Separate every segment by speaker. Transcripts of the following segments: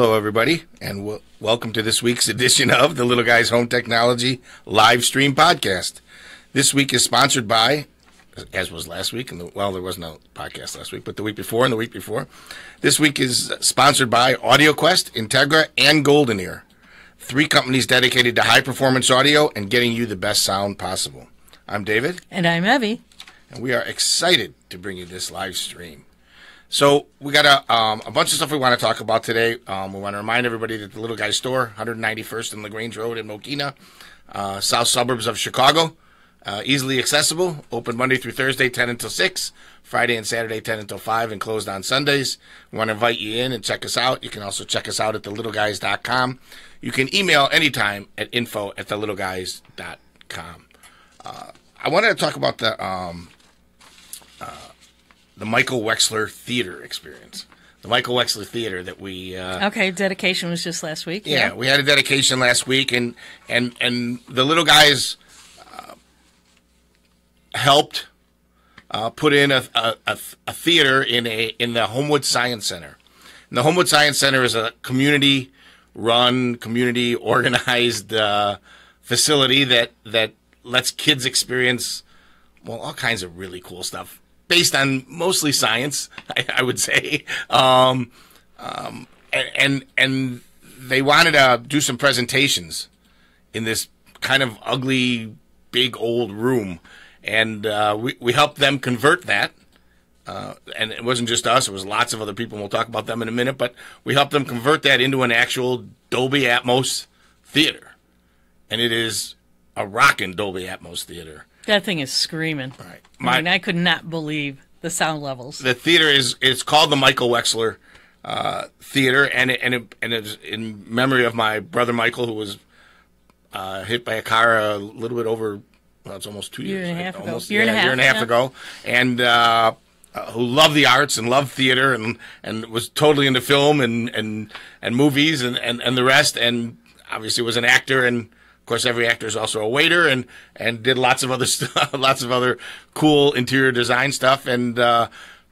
Speaker 1: Hello, everybody, and welcome to this week's edition of the Little Guys Home Technology live stream podcast. This week is sponsored by, as was last week, and there was no podcast last week, but the week before and the week before. This week is sponsored by AudioQuest, Integra, and Golden Ear, 3 companies dedicated to high-performance audio and getting you the best sound possible. I'm David.
Speaker 2: And I'm Evie.
Speaker 1: And we are excited to bring you this live stream. So we got a bunch of stuff we want to talk about today. We want to remind everybody that the Little Guy Store, 191st and LaGrange Road in Mokina, south suburbs of Chicago, easily accessible, open Monday through Thursday, 10 until 6, Friday and Saturday, 10 until 5, and closed on Sundays. We want to invite you in and check us out. You can also check us out at thelittleguys.com. You can email anytime at info@thelittleguys.com. I wanted to talk about the Michael Wexler Theater experience. The Michael Wexler Theater that we...
Speaker 2: okay, dedication was just last week.
Speaker 1: Yeah, we had a dedication last week, and the Little Guys helped put in a theater in the Homewood Science Center. And the Homewood Science Center is a community-run, community-organized facility that lets kids experience, well, all kinds of really cool stuff based on mostly science, I would say. And they wanted to do some presentations in this kind of ugly, big, old room. And we helped them convert that. And it wasn't just us. It was lots of other people, and we'll talk about them in a minute. But we helped them convert that into an actual Dolby Atmos theater. And it is a rockin' Dolby Atmos theater.
Speaker 2: That thing is screaming.
Speaker 1: Right.
Speaker 2: I could not believe the sound levels.
Speaker 1: The theater it's called the Michael Wexler Theater, and it's in memory of my brother Michael, who was hit by a car a little bit over, well, it's almost 2 years.
Speaker 2: Year and a half ago.
Speaker 1: Year and a half ago. And who loved the arts and loved theater and was totally into film and movies and the rest, and obviously was an actor, and of course every actor is also a waiter, and did lots of other stuff, lots of other cool interior design stuff. And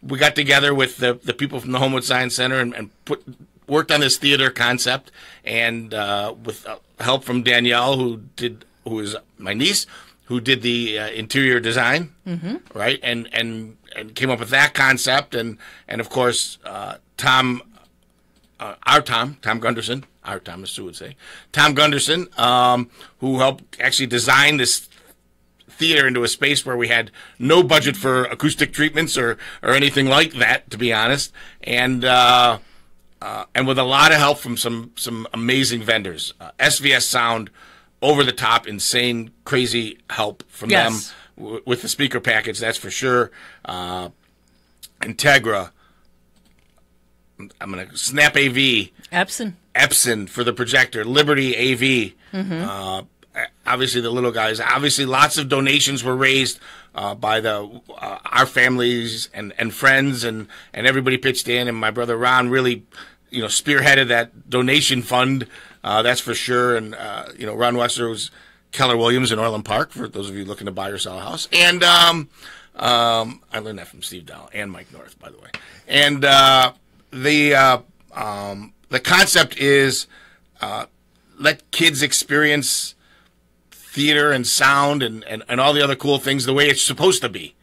Speaker 1: we got together with the people from the Homewood Science Center and worked on this theater concept, and with help from Danielle, who is my niece, who did the interior design, right, and came up with that concept, and of course Tom Gunderson, our Tom, as Sue would say, Tom Gunderson, who helped actually design this theater into a space where we had no budget for acoustic treatments or anything like that, to be honest, and with a lot of help from some amazing vendors, SVS Sound, over the top, insane, crazy help from them with the speaker package, that's for sure. Integra, I'm going to Snap AV. Epson for the projector. Liberty AV. Obviously, the Little Guys. Obviously, lots of donations were raised by our families and friends, and everybody pitched in. And my brother Ron really, spearheaded that donation fund. That's for sure. And Ron Wexler was Keller Williams in Orland Park, for those of you looking to buy or sell a house. And I learned that from Steve Dow and Mike North, by the way. And the concept is let kids experience theater and sound and all the other cool things the way it's supposed to be.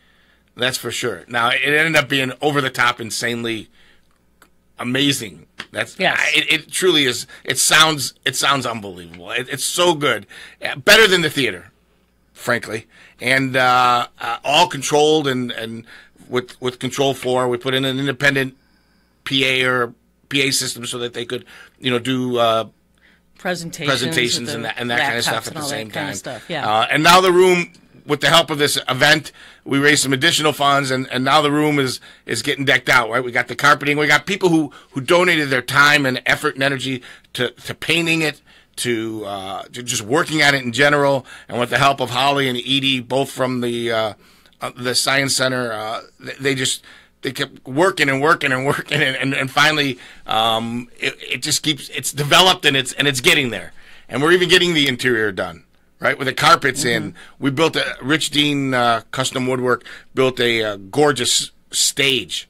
Speaker 1: That's for sure. Now, it ended up being over the top, insanely amazing. It truly is. It sounds unbelievable. It's so good, better than the theater, frankly, and all controlled and with Control 4. We put in an independent PA or PA system so that they could, do presentations and that kind of stuff at the same time. And now the room, with the help of this event, we raised some additional funds, and now the room is getting decked out. Right, we got the carpeting, we got people who donated their time and effort and energy to painting it, to just working on it in general, and with the help of Holly and Edie, both from the Science Center, they kept working and finally it just keeps, it's developed and it's getting there, and we're even getting the interior done, right, with the carpets in. We built Rich Dean Custom Woodwork built a gorgeous stage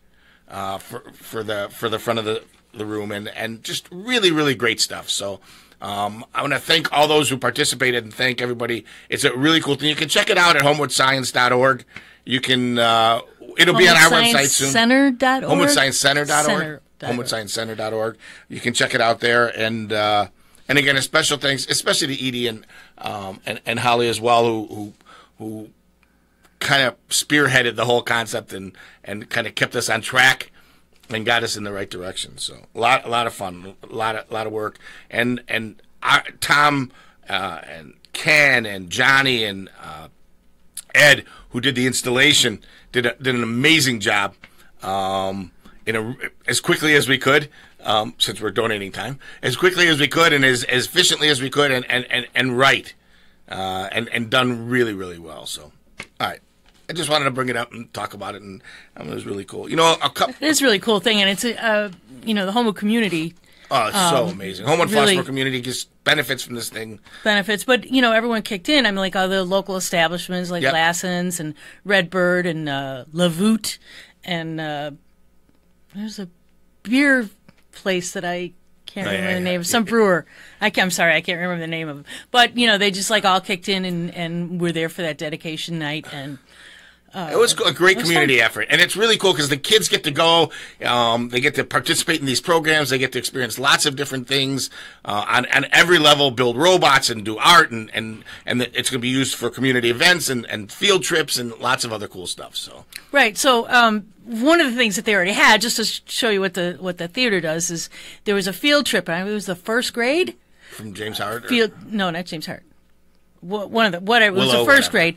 Speaker 1: for the front of the the room, and just really, really great stuff. So I want to thank all those who participated and thank everybody. It's a really cool thing. You can check it out at homewoodscience.org. You can, it'll be on our website soon.
Speaker 2: HomewoodScienceCenter.org?
Speaker 1: HomewoodScienceCenter.org. HomewoodScienceCenter.org. You can check it out there. And again, a special thanks, especially to Edie and Holly as well, who kind of spearheaded the whole concept and kind of kept us on track and got us in the right direction. So a lot of fun, a lot of work, and Tom and Ken and Johnny and Ed, who did the installation, did an amazing job. As quickly as we could, since we're donating time, as quickly as we could and as efficiently as we could, and right, and done really, really well. So, all right. I just wanted to bring it up and talk about it, and it was really cool. It
Speaker 2: is a really cool thing, and it's the Homewood community.
Speaker 1: Oh, it's so amazing. Homewood really, Flossmoor community gets benefits from this thing.
Speaker 2: Benefits, but everyone kicked in. I mean, like all the local establishments, like Lassen's and Redbird and Lavoot, and there's a beer place that I can't remember the name of. Some brewer. I'm sorry, I can't remember the name of it. But they just like all kicked in and were there for that dedication night and.
Speaker 1: It was a great community effort, and it's really cool because the kids get to go, they get to participate in these programs, they get to experience lots of different things on every level, build robots and do art, and it's going to be used for community events and field trips and lots of other cool stuff. So
Speaker 2: right, so one of the things that they already had, just to show you what the theater does, is there was a field trip. It was the first grade
Speaker 1: from James Hart.
Speaker 2: No, not James Hart. It was the first grade.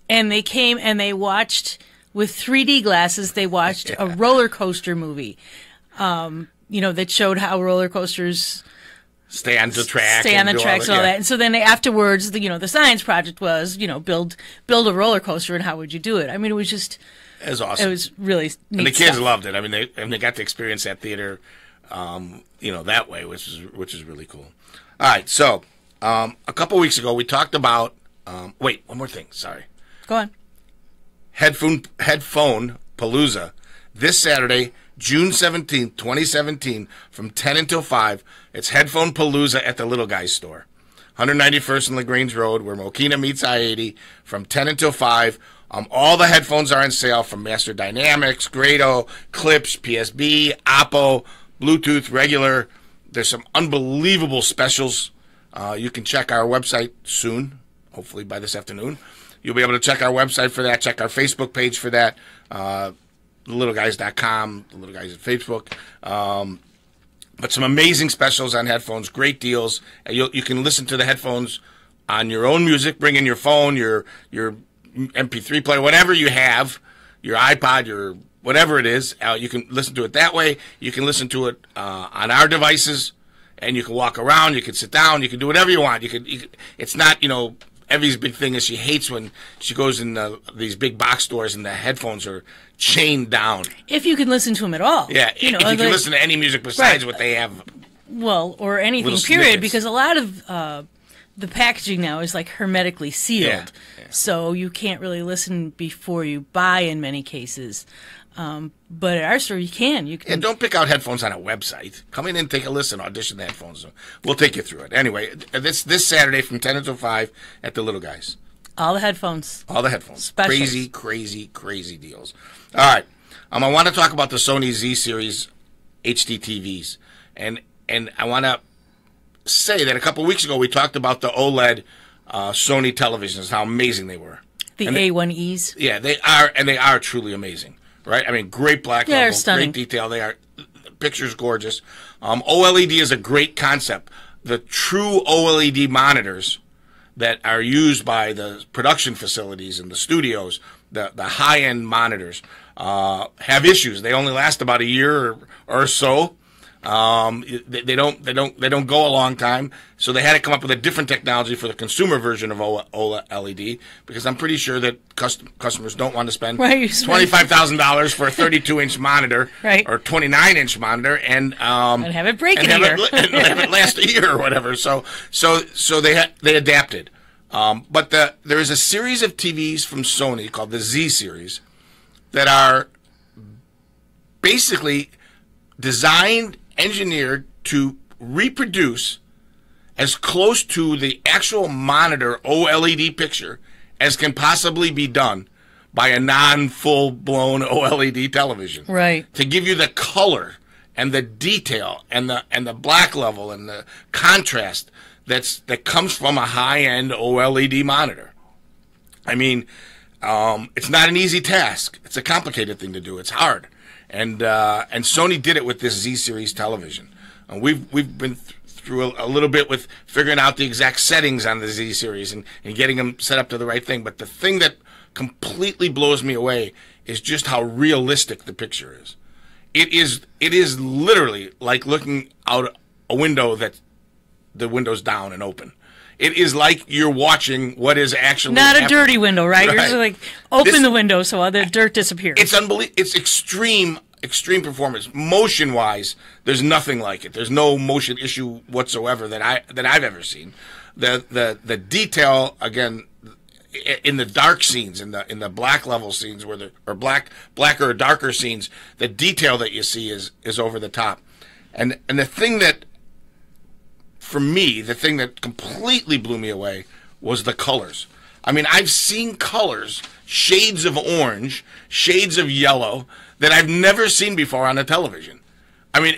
Speaker 2: And they came and they watched with 3D glasses. They watched a roller coaster movie, that showed how roller coasters
Speaker 1: stay on the tracks
Speaker 2: and all that. And so then afterwards, the science project was, build a roller coaster, and how would you do it? I mean, it was awesome. It was really neat.
Speaker 1: And the kids loved it. I mean, they got to experience that theater, that way, which is really cool. All right, so a couple weeks ago we talked about. Wait, one more thing. Sorry.
Speaker 2: Go on.
Speaker 1: Headphone Palooza this Saturday, June 17th, 2017, from 10 until 5. It's Headphone Palooza at the Little Guys store, 191st and LaGrange Road, where Mokina meets I-80, from 10 until 5. All the headphones are on sale from Master Dynamics, Grado, Klipsch, PSB, Oppo, Bluetooth, regular. There's some unbelievable specials. You can check our website soon, hopefully by this afternoon. You'll be able to check our website for that, check our Facebook page for that, thelittleguys.com, the Little Guys at Facebook. But some amazing specials on headphones, great deals. You can listen to the headphones on your own music, bring in your phone, your MP3 player, whatever you have, your iPod, your whatever it is. You can listen to it that way. You can listen to it on our devices, and you can walk around, you can sit down, you can do whatever you want. It's not, Evie's big thing is she hates when she goes in these big box stores and the headphones are chained down.
Speaker 2: If you can listen to them at all.
Speaker 1: Yeah, if you can listen to any music besides what they have.
Speaker 2: Well, or anything, period, because a lot of the packaging now is like hermetically sealed. Yeah. So you can't really listen before you buy in many cases. But at our store, you can.
Speaker 1: And don't pick out headphones on a website. Come in and take a listen, audition the headphones. We'll take you through it. Anyway, this Saturday from 10 until 5 at the Little Guys.
Speaker 2: All the headphones.
Speaker 1: Specials. Crazy deals. All right. I want to talk about the Sony Z Series HD TVs. And I want to say that a couple weeks ago we talked about the OLED Sony televisions, how amazing they were.
Speaker 2: The A1Es.
Speaker 1: Yeah, they are, and they are truly amazing. Right? I mean, great black level,
Speaker 2: stunning.
Speaker 1: great detail. The picture's gorgeous. OLED is a great concept. The true OLED monitors that are used by the production facilities and the studios, the high-end monitors, have issues. They only last about a year or so. They don't go a long time, so they had to come up with a different technology for the consumer version of OLED, because I'm pretty sure that customers don't want to spend $25,000 for a 32-inch monitor or 29-inch monitor and
Speaker 2: have it break and have
Speaker 1: it last a year or whatever. So they adapted. But there is a series of TVs from Sony called the Z series that are basically designed, engineered to reproduce as close to the actual monitor OLED picture as can possibly be done by a non-full-blown OLED television.
Speaker 2: Right.
Speaker 1: To give you the color and the detail and the black level and the contrast that comes from a high-end OLED monitor. I mean, it's not an easy task. It's a complicated thing to do. It's hard. And Sony did it with this Z-Series television. We've been through a little bit with figuring out the exact settings on the Z-Series and getting them set up to the right thing. But the thing that completely blows me away is just how realistic the picture is. It is literally like looking out a window that the window's down and open. It is like you're watching what is actually
Speaker 2: not
Speaker 1: happening.
Speaker 2: A dirty window, right? You're just like open the window so all the dirt disappears.
Speaker 1: It's unbelievable. It's extreme performance. Motion wise, there's nothing like it. There's no motion issue whatsoever that I've ever seen. The detail again in the dark scenes, in the black level scenes or blacker or darker scenes, the detail that you see is over the top. And the thing that for me, the thing that completely blew me away was the colors. I mean, I've seen colors, shades of orange, shades of yellow that I've never seen before on a television. I mean,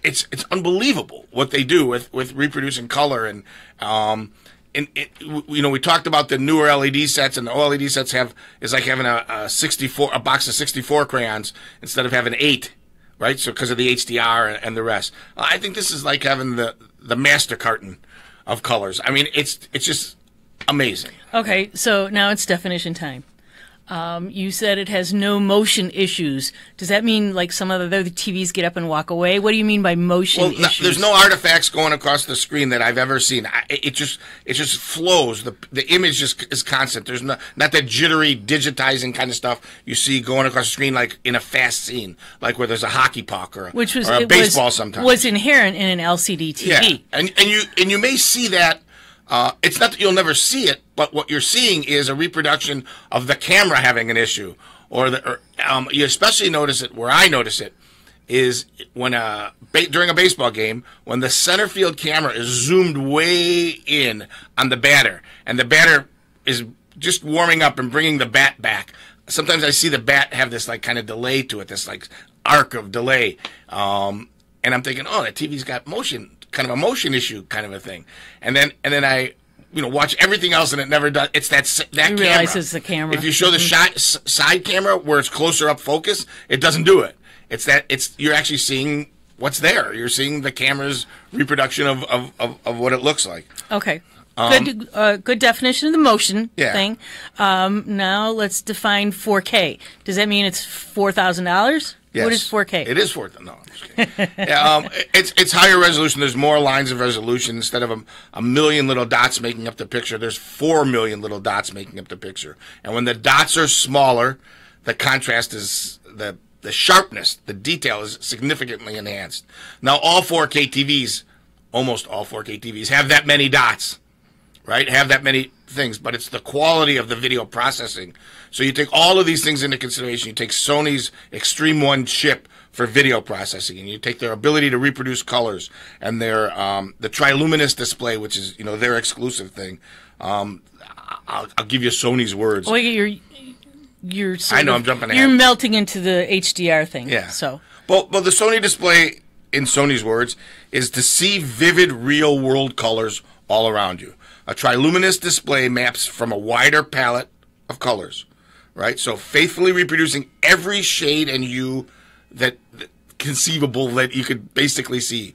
Speaker 1: it's unbelievable what they do with reproducing color and we talked about the newer LED sets, and the OLED sets is like having a box of 64 crayons instead of having 8, right? So because of the HDR and the rest, I think this is like having the master carton of colors. I mean, it's just amazing.
Speaker 2: Okay, so now it's definition time. You said it has no motion issues. Does that mean like some of the other TVs get up and walk away? What do you mean by motion issues?
Speaker 1: There's no artifacts going across the screen that I've ever seen. It just flows. The image just is constant. There's not that jittery digitizing kind of stuff you see going across the screen like in a fast scene, like where there's a hockey puck or a baseball sometimes.
Speaker 2: Was inherent in an LCD TV.
Speaker 1: Yeah, and you may see that. It's not that you'll never see it, but what you're seeing is a reproduction of the camera having an issue, you especially notice it where I notice it is when during a baseball game when the center field camera is zoomed way in on the batter and the batter is just warming up and bringing the bat back. Sometimes I see the bat have this like kind of delay to it, this like arc of delay, and I'm thinking, oh, that TV's got motion. Kind of a motion issue, kind of a thing, and then I, watch everything else, and it never does. It's that camera.
Speaker 2: Realize it's the camera.
Speaker 1: If you show the side camera where it's closer up focus, it doesn't do it. You're actually seeing what's there. You're seeing the camera's reproduction of what it looks like.
Speaker 2: Okay. Good definition of the motion thing. Now let's define 4K. Does that mean it's $4,000?
Speaker 1: Yes.
Speaker 2: What is 4K?
Speaker 1: It is 4K. No, I'm just kidding. It's higher resolution. There's more lines of resolution. Instead of a million little dots making up the picture, there's 4 million little dots making up the picture. And when the dots are smaller, the contrast is the sharpness, the detail is significantly enhanced. Now, almost all 4K TVs have that many dots, right? Have that many things, but it's the quality of the video processing. So you take all of these things into consideration. You take Sony's Extreme 1 chip for video processing, and you take their ability to reproduce colors and their the triluminous display, which is their exclusive thing. I'll give you Sony's words.
Speaker 2: Well, I'm jumping ahead. You're melting into the HDR thing.
Speaker 1: Yeah.
Speaker 2: So.
Speaker 1: Well, the Sony display, in Sony's words, is to see vivid, real-world colors all around you. A triluminous display maps from a wider palette of colors, right? So faithfully reproducing every shade and hue that conceivable that you could basically see.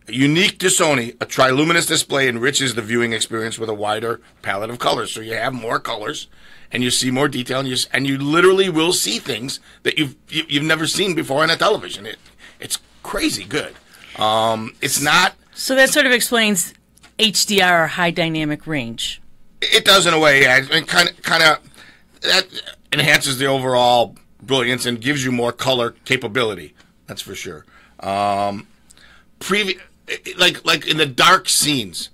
Speaker 1: Unique to Sony, a triluminous display enriches the viewing experience with a wider palette of colors. So you have more colors, and you see more detail, and you literally will see things that you've never seen before on a television. It's crazy good. It's not.
Speaker 2: So that sort of explains HDR, or high dynamic range.
Speaker 1: It does in a way, yeah. It kind of that enhances the overall brilliance and gives you more color capability. That's for sure. Like in the dark scenes,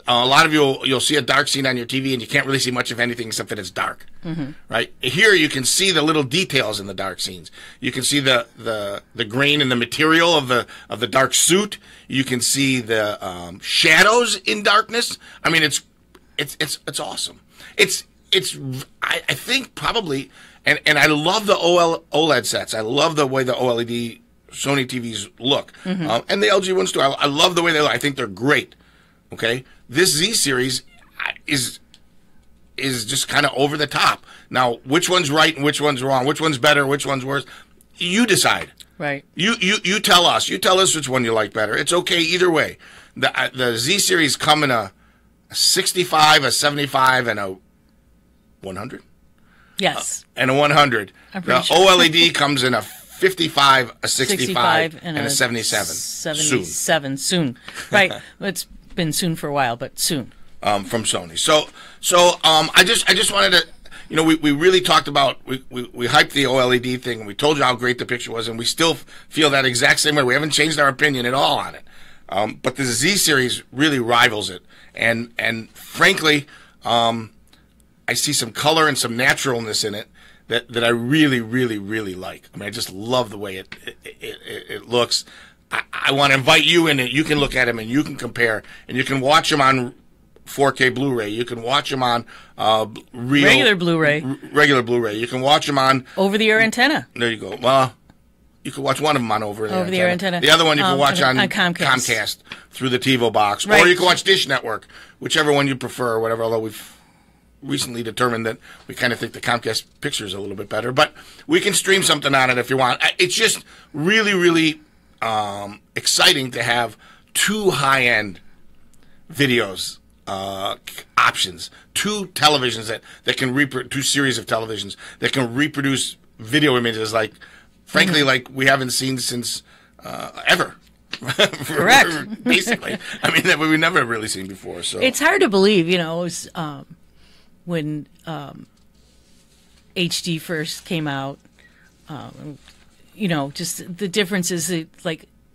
Speaker 1: a lot of you'll see a dark scene on your TV and you can't really see much of anything except that it's dark, right? Here you can see the little details in the dark scenes. You can see the grain and the material of the dark suit. You can see the shadows in darkness. I mean, it's awesome. I think probably, and I love the OLED sets. I love the way the OLED Sony TVs look, and the LG ones too. I love the way they look. I think they're great. Okay, this Z series is just kind of over the top. Now, which one's right and which one's wrong? Which one's better? Which one's worse? You decide.
Speaker 2: Right.
Speaker 1: You tell us. You tell us which one you like better. It's okay either way. The Z series come in a 65, a 75, and a 100.
Speaker 2: Yes.
Speaker 1: And a 100. The
Speaker 2: sure.
Speaker 1: OLED comes in a 55, a 65, and a 77.
Speaker 2: 77 soon. Right. It's been soon for a while, but soon.
Speaker 1: From Sony. So I just wanted to, we really talked about, we hyped the OLED thing, and we told you how great the picture was, and we still feel that exact same way. We haven't changed our opinion at all on it. But the Z series really rivals it, and frankly, I see some color and some naturalness in it that I really, really, really like. I mean, I just love the way it looks. I want to invite you in it. You can look at them and you can compare, and you can watch them on 4K Blu-ray. You can watch them on
Speaker 2: regular Blu-ray.
Speaker 1: Regular Blu-ray. You can watch them on
Speaker 2: over-the-air antenna.
Speaker 1: There you go. Well, you can watch one of them on over-the-air antenna. The other one you can watch on Comcast through the TiVo box, or you can watch Dish Network, whichever one you prefer, or whatever. Although we've recently determined that we kind of think the Comcast picture is a little bit better, but we can stream something on it if you want. It's just really, really exciting to have two high-end videos options, two televisions that can two series of televisions that can reproduce video images frankly, like we haven't seen since ever.
Speaker 2: Correct.
Speaker 1: Basically, I mean, that we've never really seen before. So
Speaker 2: it's hard to believe, it was, when HD first came out. Just the difference is it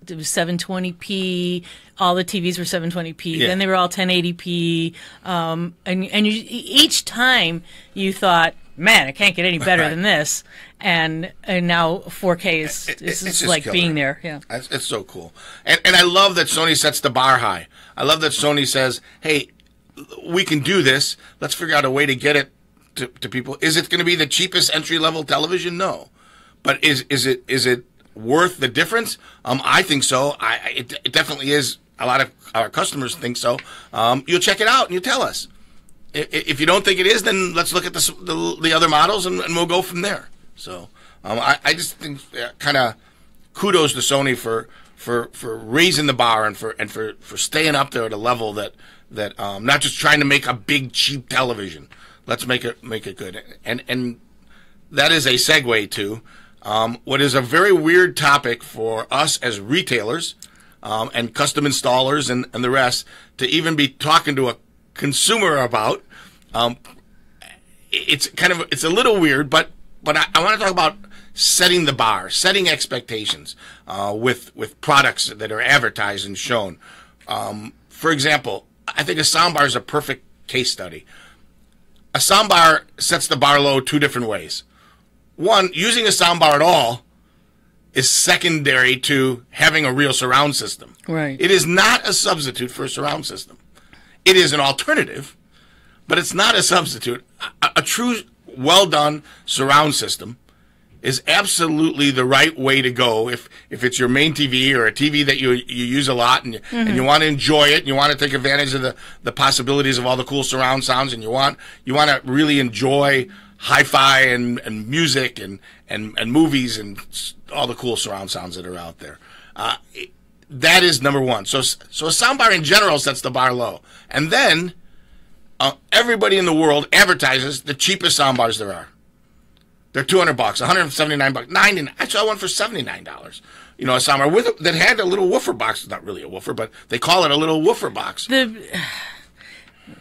Speaker 2: was 720p. All the TVs were 720p.
Speaker 1: Yeah.
Speaker 2: Then they were all 1080p. And each time you thought, man, it can't get any better than this. And now 4K is like killer. Being there. Yeah,
Speaker 1: it's so cool. And I love that Sony sets the bar high. I love that Sony says, hey, we can do this. Let's figure out a way to get it to people. Is it going to be the cheapest entry-level television? No. But is it worth the difference? I think so. It definitely is. A lot of our customers think so. You'll check it out and you tell us. If you don't think it is, then let's look at the other models and we'll go from there. So I just think kind of kudos to Sony for raising the bar and for staying up there at a level that not just trying to make a big cheap television. Let's make it good. And that is a segue to what is a very weird topic for us as retailers and custom installers and the rest to even be talking to a consumer about. It's a little weird, but I want to talk about setting the bar, setting expectations with products that are advertised and shown. For example, I think a soundbar is a perfect case study. A soundbar sets the bar low two different ways. One, using a soundbar at all is secondary to having a real surround system.
Speaker 2: Right.
Speaker 1: It is not a substitute for a surround system. It is an alternative, but it's not a substitute. A true, well-done surround system is absolutely the right way to go if it's your main TV or a TV that you use a lot and you want to enjoy it and you want to take advantage of the possibilities of all the cool surround sounds and you want to really enjoy hi-fi and music and movies and all the cool surround sounds that are out there. That is number one. So a soundbar in general sets the bar low. And then everybody in the world advertises the cheapest soundbars there are. They're $200, $179, $99. I saw one for $79. A soundbar that had a little woofer box. It's not really a woofer, but they call it a little woofer box.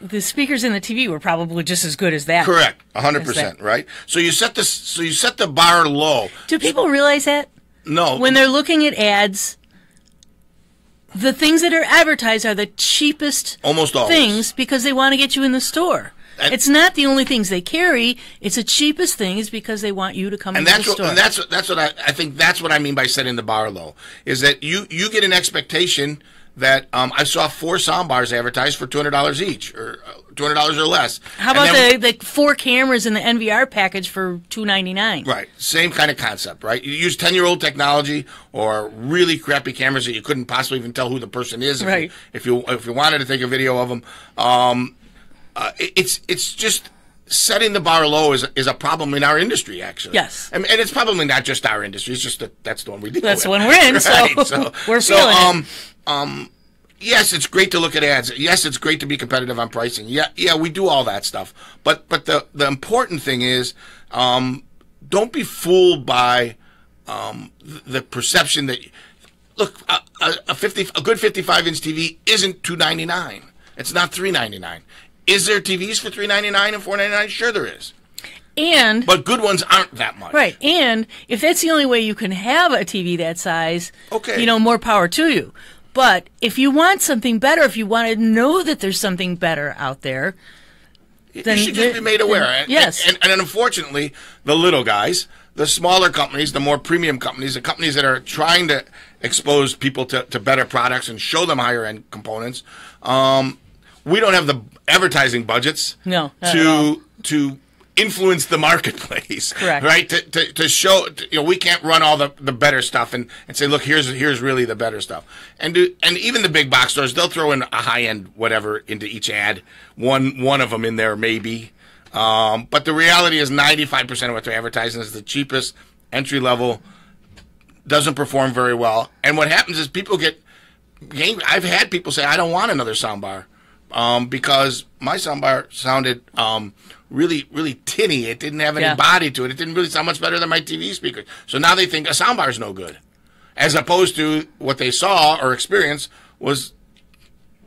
Speaker 2: The speakers in the TV were probably just as good as that.
Speaker 1: Correct, 100%. Right. So you set the bar low.
Speaker 2: Do people realize that?
Speaker 1: No.
Speaker 2: When they're looking at ads, the things that are advertised are the cheapest
Speaker 1: almost always
Speaker 2: things because they want to get you in the store. And it's not the only things they carry. It's the cheapest things because they want you to come into the store.
Speaker 1: And that's what I think. That's what I mean by setting the bar low. Is that you get an expectation that I saw 4 soundbars advertised for $200 each, or $200 or less.
Speaker 2: How about the 4 cameras in the NVR package for $299?
Speaker 1: Right, same kind of concept, right? You use 10-year-old technology or really crappy cameras that you couldn't possibly even tell who the person is.
Speaker 2: Right.
Speaker 1: If you wanted to take a video of them, it's just setting the bar low is a problem in our industry, actually.
Speaker 2: Yes.
Speaker 1: And it's probably not just our industry. It's just that's the one we deal with.
Speaker 2: That's the one we're in,
Speaker 1: right?
Speaker 2: so we're feeling it.
Speaker 1: Yes, it's great to look at ads. Yes, it's great to be competitive on pricing. Yeah, we do all that stuff. But the important thing is, don't be fooled by the perception that look, a good 55-inch TV isn't $299. It's not $399. Is there TVs for $399 and $499? Sure, there is. But good ones aren't that much.
Speaker 2: Right. And if that's the only way you can have a TV that size,
Speaker 1: okay,
Speaker 2: more power to you. But if you want something better, if you want to know that there's something better out there, then
Speaker 1: you should just be made aware.
Speaker 2: Yes.
Speaker 1: And unfortunately, the little guys, the smaller companies, the more premium companies, the companies that are trying to expose people to better products and show them higher end components, we don't have the advertising budgets to influence the marketplace.
Speaker 2: Correct.
Speaker 1: Right? To show, we can't run all the better stuff and say, look, here's really the better stuff. And even the big box stores, they'll throw in a high end whatever into each ad. One of them in there maybe. But the reality is 95% of what they're advertising is the cheapest, entry level, doesn't perform very well. And what happens is people get angry. I've had people say, I don't want another soundbar. Because my soundbar sounded really, really tinny. It didn't have any body to it. It didn't really sound much better than my TV speaker. So now they think a soundbar is no good, as opposed to what they saw or experienced was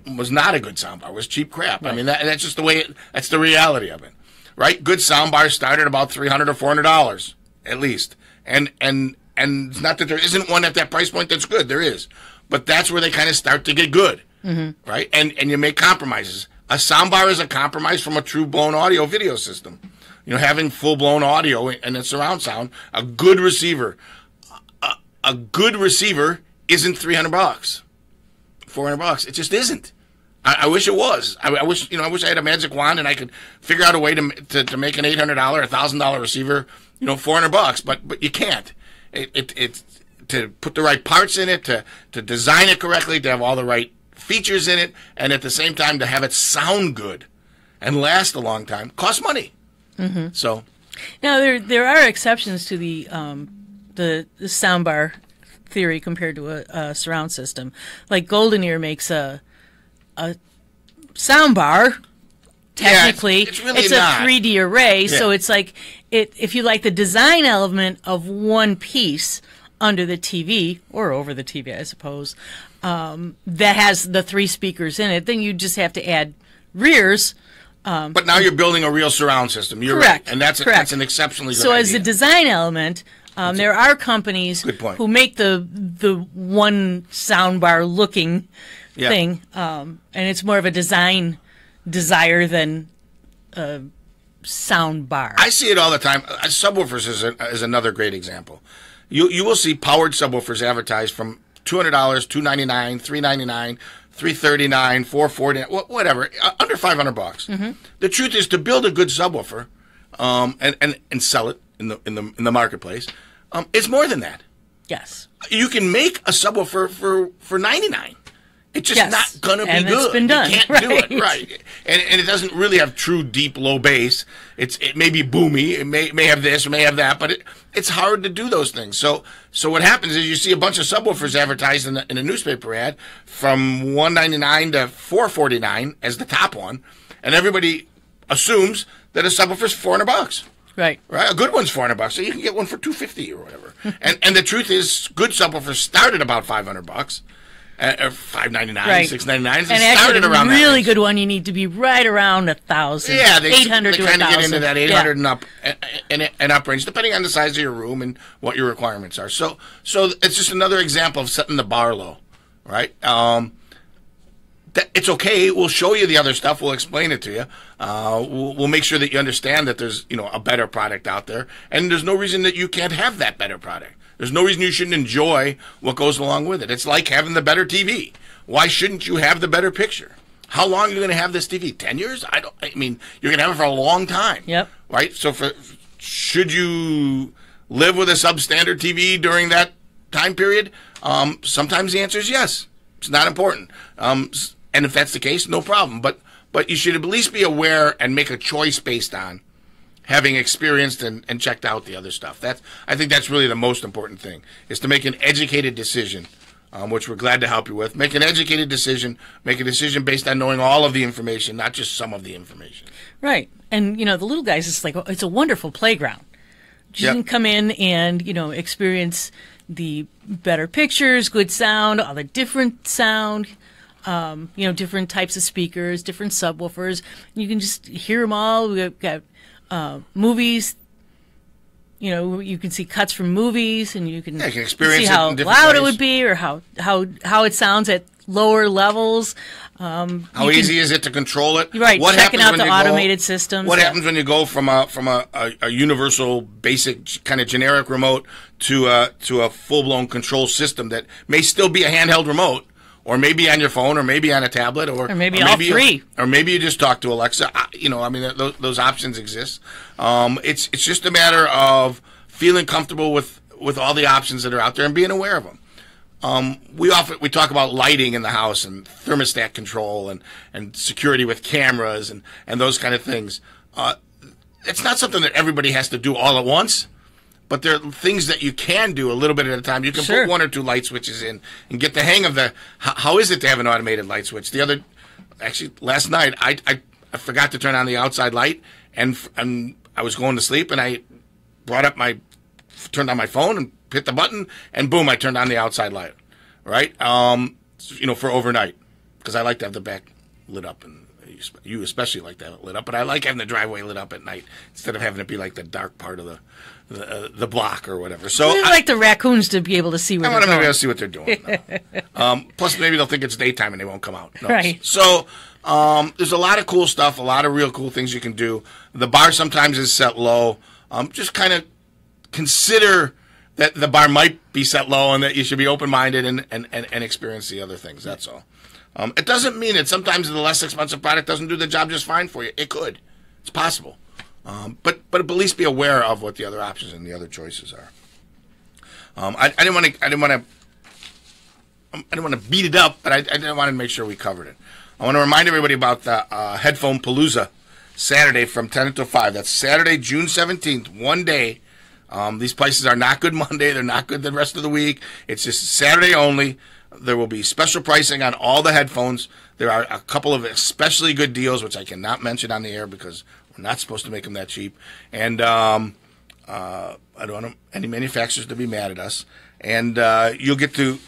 Speaker 1: not a good soundbar. Was cheap crap. Right. I mean, that's just the way. That's the reality of it, right? Good soundbars start at about $300 or $400 at least, and it's not that there isn't one at that price point that's good. There is, but that's where they kind of start to get good. Mm-hmm. Right? And you make compromises. A soundbar is a compromise from a true blown audio video system. Having full blown audio and a surround sound, a good receiver. A good receiver isn't $300, $400. It just isn't. I wish it was. I wish I had a magic wand and I could figure out a way to make an $800, $1,000 receiver, $400. But you can't. It's to put the right parts in it, to design it correctly, to have all the right features in it, and at the same time to have it sound good and last a long time costs money. Mm-hmm. So
Speaker 2: now there are exceptions to the soundbar theory compared to a surround system. Like Golden Ear makes a soundbar. Technically,
Speaker 1: it's really
Speaker 2: it's
Speaker 1: not.
Speaker 2: a 3D array, so it's like if you like the design element of one piece under the TV or over the TV, I suppose. That has the 3 speakers in it, then you just have to add rears.
Speaker 1: But now you're building a real surround system. You're
Speaker 2: correct,
Speaker 1: right. And that's an exceptionally good idea.
Speaker 2: So as a design element, there are companies who make the one soundbar looking thing, and it's more of a design desire than a sound bar.
Speaker 1: I see it all the time. Subwoofers is another great example. You will see powered subwoofers advertised from $200, $299, $399, $339, $440, whatever, under $500. Mm-hmm. The truth is, to build a good subwoofer, and sell it in the marketplace, it's more than that.
Speaker 2: Yes,
Speaker 1: you can make a subwoofer for $99. It's just not going to be good.
Speaker 2: It's been done.
Speaker 1: You can't do it, right? And it doesn't really have true deep low bass. It may be boomy. It may have this, it may have that, but it's hard to do those things. So what happens is you see a bunch of subwoofers advertised in a newspaper ad from $199 to $449 as the top one, and everybody assumes that a subwoofer's $400.
Speaker 2: Right.
Speaker 1: A good one's $400, so you can get one for $250 or whatever. and the truth is, good subwoofers start at about $500. Or $599, $699,
Speaker 2: and actually, a really good one, you need to be right around $1,000.
Speaker 1: Yeah, they
Speaker 2: 800 to
Speaker 1: kind of
Speaker 2: 1,000.
Speaker 1: get into that 800 and up and up range, depending on the size of your room and what your requirements are. So it's just another example of setting the bar low. right? It's okay. We'll show you the other stuff. We'll explain it to you. We'll make sure that you understand that there's, a better product out there, and there's no reason that you can't have that better product. There's no reason you shouldn't enjoy what goes along with it. It's like having the better TV. Why shouldn't you have the better picture? How long are you going to have this TV? 10 years? You're going to have it for a long time.
Speaker 2: Yep.
Speaker 1: Right? So should you live with a substandard TV during that time period? Sometimes the answer is yes. It's not important. And if that's the case, no problem. But you should at least be aware and make a choice based on having experienced and checked out the other stuff. I think that's really the most important thing, is to make an educated decision, which we're glad to help you with. Make an educated decision. Make a decision based on knowing all of the information, not just some of the information.
Speaker 2: Right. And, the little guys, it's a wonderful playground. You can come in and, experience the better pictures, good sound, all the different sound, different types of speakers, different subwoofers. You can just hear them all. We've got movies. You can see cuts from movies, and you can
Speaker 1: experience
Speaker 2: see how
Speaker 1: it in
Speaker 2: loud
Speaker 1: ways.
Speaker 2: It would be, or how it sounds at lower levels.
Speaker 1: How easy is it to control it?
Speaker 2: Right, checking out the automated systems.
Speaker 1: What happens when you go from a universal, basic, kind of generic remote to a full-blown control system that may still be a handheld remote, or maybe on your phone, or maybe on a tablet, or
Speaker 2: maybe all three.
Speaker 1: Or maybe you just talk to Alexa. Those options exist. It's just a matter of feeling comfortable with all the options that are out there and being aware of them. We talk about lighting in the house and thermostat control and security with cameras and those kind of things. It's not something that everybody has to do all at once, but there are things that you can do a little bit at a time. You can put one or two light switches in and get the hang of how is it to have an automated light switch. Last night I forgot to turn on the outside light, and I was going to sleep, and I turned on my phone and hit the button, and boom, I turned on the outside light, right? For overnight, because I like to have the back lit up, and you especially like to have it lit up, but I like having the driveway lit up at night instead of having it be like the dark part of the block or whatever. So
Speaker 2: I like the raccoons to be able to see where
Speaker 1: I
Speaker 2: they're
Speaker 1: want them to be
Speaker 2: going.
Speaker 1: able to see what they're doing. Plus, maybe they'll think it's daytime and they won't come out. No.
Speaker 2: Right.
Speaker 1: So there's a lot of cool stuff, a lot of real cool things you can do. The bar sometimes is set low. Just kind of consider that the bar might be set low and that you should be open-minded and experience the other things. That's all. It doesn't mean that sometimes the less expensive product doesn't do the job just fine for you. It could. It's possible. But at least be aware of what the other options and the other choices are. I didn't want to beat it up, but I didn't want to make sure we covered it. I want to remind everybody about the Headphone Palooza Saturday from 10 until 5. That's Saturday, June 17th, one day. These places are not good Monday. They're not good the rest of the week. It's just Saturday only. There will be special pricing on all the headphones. There are a couple of especially good deals, which I cannot mention on the air because we're not supposed to make them that cheap. And I don't want any manufacturers to be mad at us. And you'll get to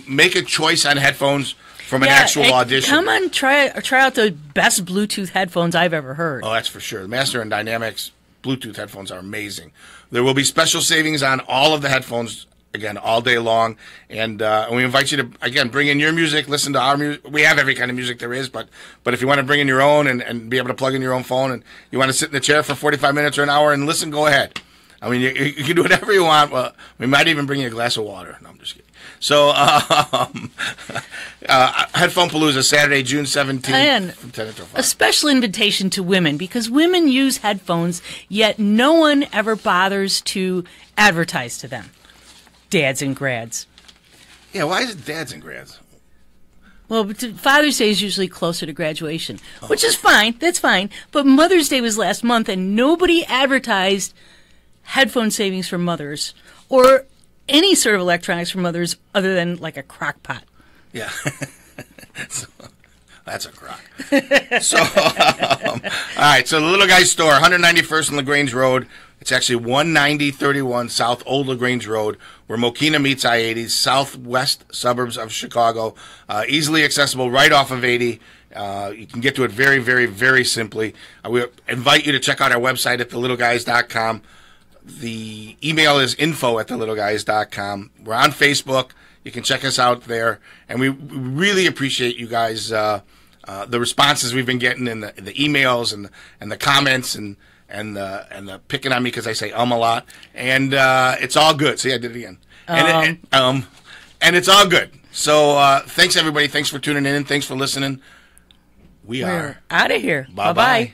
Speaker 1: make a choice on headphones from an actual audition.
Speaker 2: Come on, try out the best Bluetooth headphones I've ever heard.
Speaker 1: Oh, that's for sure. The Master and Dynamics Bluetooth headphones are amazing. There will be special savings on all of the headphones, again, all day long. And we invite you to, again, bring in your music, listen to our music. We have every kind of music there is, but if you want to bring in your own and be able to plug in your own phone, and you want to sit in the chair for 45 minutes or an hour and listen, go ahead. I mean, you can do whatever you want. Well, we might even bring you a glass of water. No, I'm just kidding. So, Headphone Palooza, Saturday, June 17th, from 10 until 5.
Speaker 2: A special invitation to women, because women use headphones, yet no one ever bothers to advertise to them. Dads and grads.
Speaker 1: Yeah, why is it dads and grads?
Speaker 2: Well, Father's Day is usually closer to graduation, which is fine. That's fine. But Mother's Day was last month, and nobody advertised headphone savings for mothers or any sort of electronics for mothers other than like a crock pot.
Speaker 1: Yeah. That's a crock. So, all right. So the Little Guy's Store, 191st and LaGrange Road. It's actually 19031 South Old LaGrange Road, where Mokina meets I-80, southwest suburbs of Chicago. Easily accessible right off of 80. You can get to it very, very, very simply. We invite you to check out our website at thelittleguys.com. The email is info@thelittleguys.com. We're on Facebook. You can check us out there, and we really appreciate you guys. The responses we've been getting, and the emails, and the comments, and the picking on me because I say a lot, and it's all good. See, I did it again. And it's all good. So thanks everybody. Thanks for tuning in. Thanks for listening. We're
Speaker 2: out of here.
Speaker 1: Bye-bye.